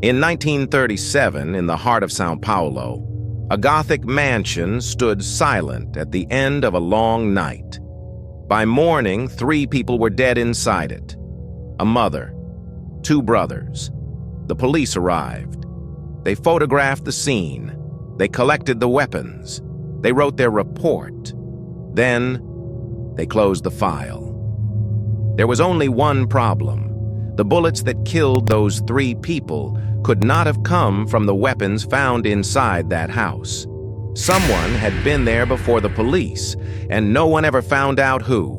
In 1937, in the heart of São Paulo, a Gothic mansion stood silent at the end of a long night. By morning, 3 people were dead inside it. A mother, 2 brothers. The police arrived. They photographed the scene. They collected the weapons. They wrote their report. Then, they closed the file. There was only one problem. The bullets that killed those 3 people could not have come from the weapons found inside that house. Someone had been there before the police, and no one ever found out who.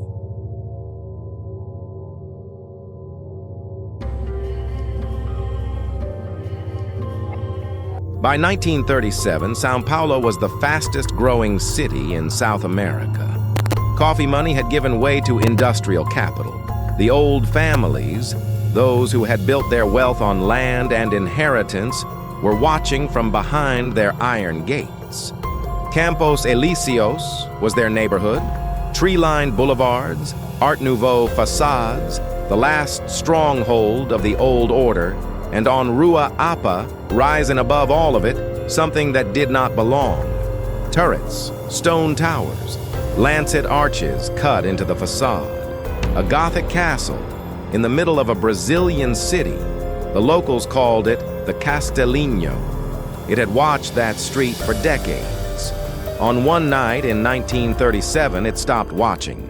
By 1937, São Paulo was the fastest-growing city in South America. Coffee money had given way to industrial capital. The old families, those who had built their wealth on land and inheritance, were watching from behind their iron gates. Campos Elíseos was their neighborhood, tree-lined boulevards, Art Nouveau facades, the last stronghold of the old order, and on Rua Apa, rising above all of it, something that did not belong. Turrets, stone towers, lancet arches cut into the facade. A Gothic castle in the middle of a Brazilian city. The locals called it the Castelinho. It had watched that street for decades. On one night in 1937, it stopped watching.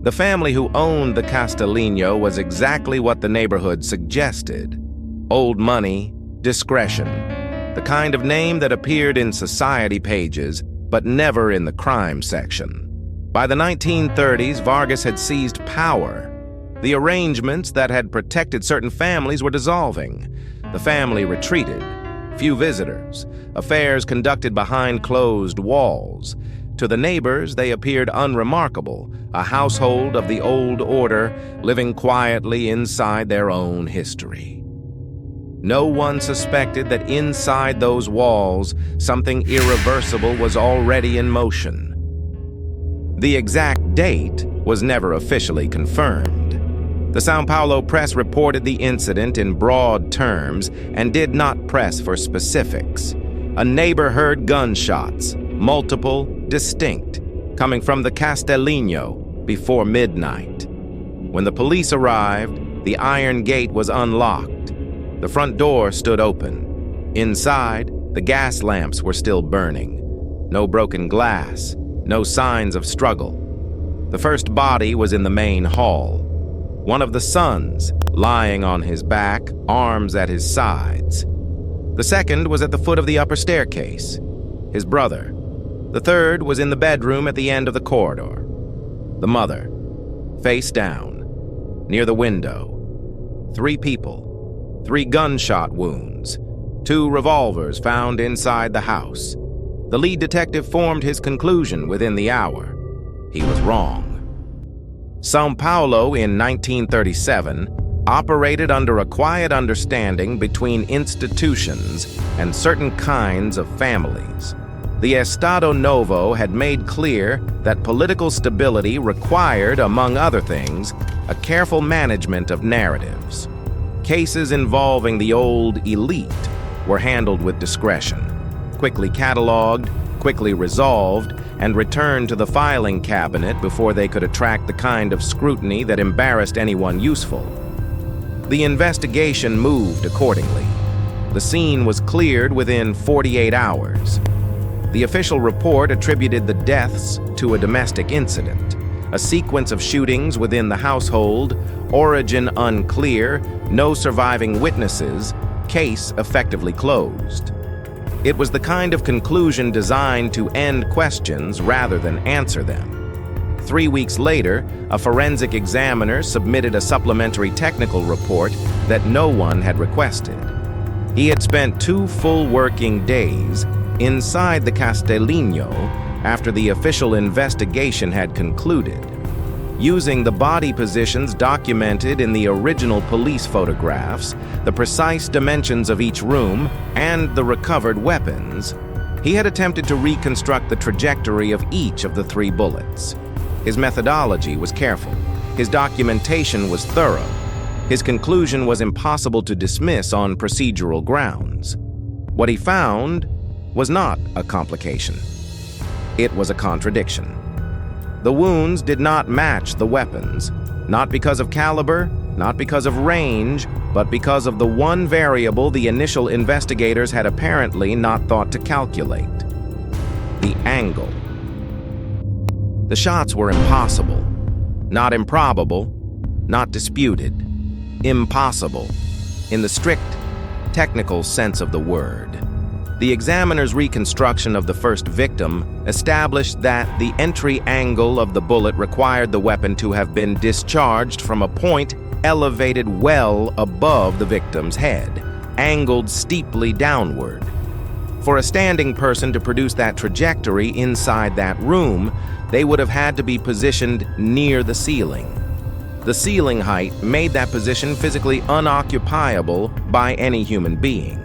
The family who owned the Castelinho was exactly what the neighborhood suggested. Old money, discretion. The kind of name that appeared in society pages, but never in the crime section. By the 1930s, Vargas had seized power. The arrangements that had protected certain families were dissolving. The family retreated. Few visitors. Affairs conducted behind closed walls. To the neighbors, they appeared unremarkable, a household of the old order, living quietly inside their own history. No one suspected that inside those walls, something irreversible was already in motion. The exact date was never officially confirmed. The São Paulo press reported the incident in broad terms and did not press for specifics. A neighbor heard gunshots, multiple, distinct, coming from the Castelinho before midnight. When the police arrived, the iron gate was unlocked. The front door stood open. Inside, the gas lamps were still burning. No broken glass, no signs of struggle. The first body was in the main hall. One of the sons, lying on his back, arms at his sides. The second was at the foot of the upper staircase, his brother. The third was in the bedroom at the end of the corridor. The mother, face down, near the window. 3 people, 3 gunshot wounds, 2 revolvers found inside the house. The lead detective formed his conclusion within the hour. He was wrong. São Paulo in 1937 operated under a quiet understanding between institutions and certain kinds of families. The Estado Novo had made clear that political stability required, among other things, a careful management of narratives. Cases involving the old elite were handled with discretion, quickly cataloged, quickly resolved, and returned to the filing cabinet before they could attract the kind of scrutiny that embarrassed anyone useful. The investigation moved accordingly. The scene was cleared within 48 hours. The official report attributed the deaths to a domestic incident, a sequence of shootings within the household, origin unclear, no surviving witnesses, case effectively closed. It was the kind of conclusion designed to end questions rather than answer them. 3 weeks later, a forensic examiner submitted a supplementary technical report that no one had requested. He had spent 2 full working days inside the Castelinho after the official investigation had concluded. Using the body positions documented in the original police photographs, the precise dimensions of each room, and the recovered weapons, he had attempted to reconstruct the trajectory of each of the 3 bullets. His methodology was careful. His documentation was thorough. His conclusion was impossible to dismiss on procedural grounds. What he found was not a complication. It was a contradiction. The wounds did not match the weapons, not because of caliber, not because of range, but because of the one variable the initial investigators had apparently not thought to calculate: the angle. The shots were impossible, not improbable, not disputed. Impossible, in the strict, technical sense of the word. The examiner's reconstruction of the first victim established that the entry angle of the bullet required the weapon to have been discharged from a point elevated well above the victim's head, angled steeply downward. For a standing person to produce that trajectory inside that room, they would have had to be positioned near the ceiling. The ceiling height made that position physically unoccupiable by any human being.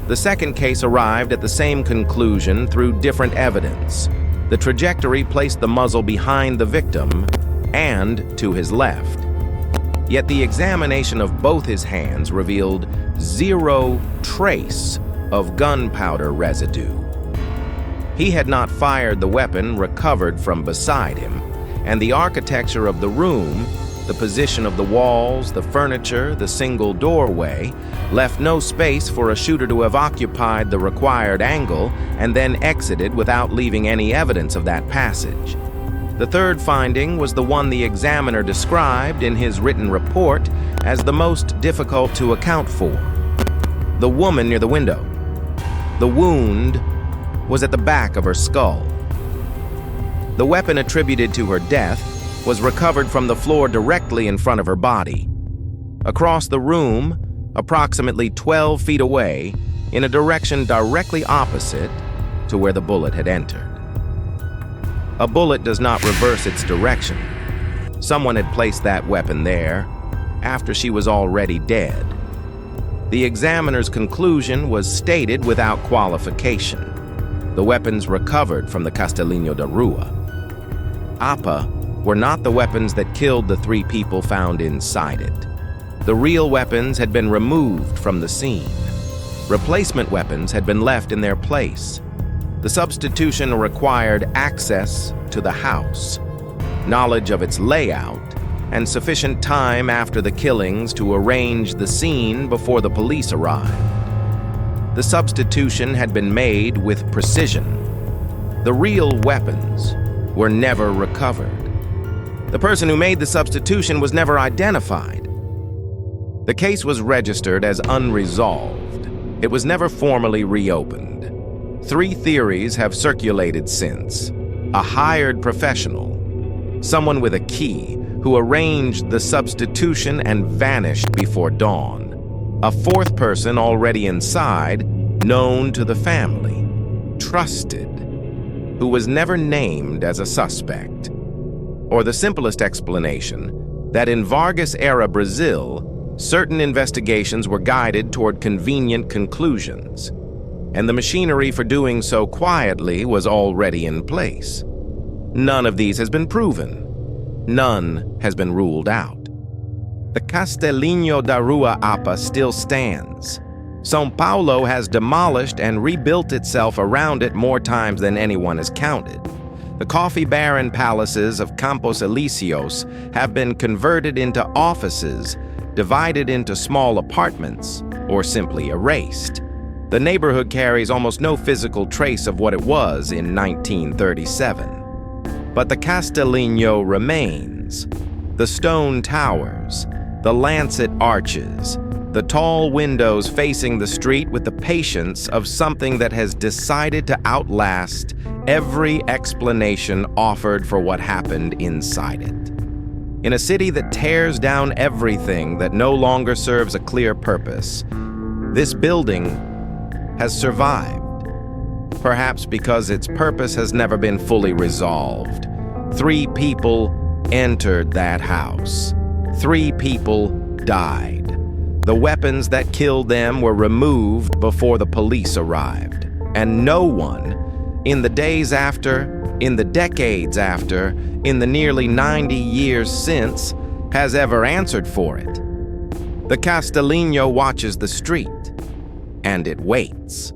The second case arrived at the same conclusion through different evidence. The trajectory placed the muzzle behind the victim and to his left. Yet the examination of both his hands revealed zero trace of gunpowder residue. He had not fired the weapon recovered from beside him, and the architecture of the room, the position of the walls, the furniture, the single doorway, left no space for a shooter to have occupied the required angle and then exited without leaving any evidence of that passage. The third finding was the one the examiner described in his written report as the most difficult to account for: the woman near the window. The wound was at the back of her skull. The weapon attributed to her death was recovered from the floor directly in front of her body. Across the room, approximately 12 feet away, in a direction directly opposite to where the bullet had entered. A bullet does not reverse its direction. Someone had placed that weapon there after she was already dead. The examiner's conclusion was stated without qualification. The weapons recovered from the Castelinho da Rua Apa were not the weapons that killed the 3 people found inside it. The real weapons had been removed from the scene. Replacement weapons had been left in their place. The substitution required access to the house, knowledge of its layout, and sufficient time after the killings to arrange the scene before the police arrived. The substitution had been made with precision. The real weapons were never recovered. The person who made the substitution was never identified. The case was registered as unresolved. It was never formally reopened. 3 theories have circulated since: a hired professional, someone with a key who arranged the substitution and vanished before dawn, a 4th person already inside, known to the family, trusted, who was never named as a suspect. Or the simplest explanation, that in Vargas-era Brazil, certain investigations were guided toward convenient conclusions, and the machinery for doing so quietly was already in place. None of these has been proven. None has been ruled out. The Castelinho da Rua Apa still stands. São Paulo has demolished and rebuilt itself around it more times than anyone has counted. The coffee baron palaces of Campos Elíseos have been converted into offices, divided into small apartments, or simply erased. The neighborhood carries almost no physical trace of what it was in 1937. But the Castelinho remains. The stone towers, the lancet arches, the tall windows facing the street with the patience of something that has decided to outlast every explanation offered for what happened inside it. In a city that tears down everything that no longer serves a clear purpose, this building has survived, perhaps because its purpose has never been fully resolved. 3 people entered that house. 3 people died. The weapons that killed them were removed before the police arrived, and no one, in the days after, in the decades after, in the nearly 90 years since, has ever answered for it. The Castelinho watches the street, and it waits.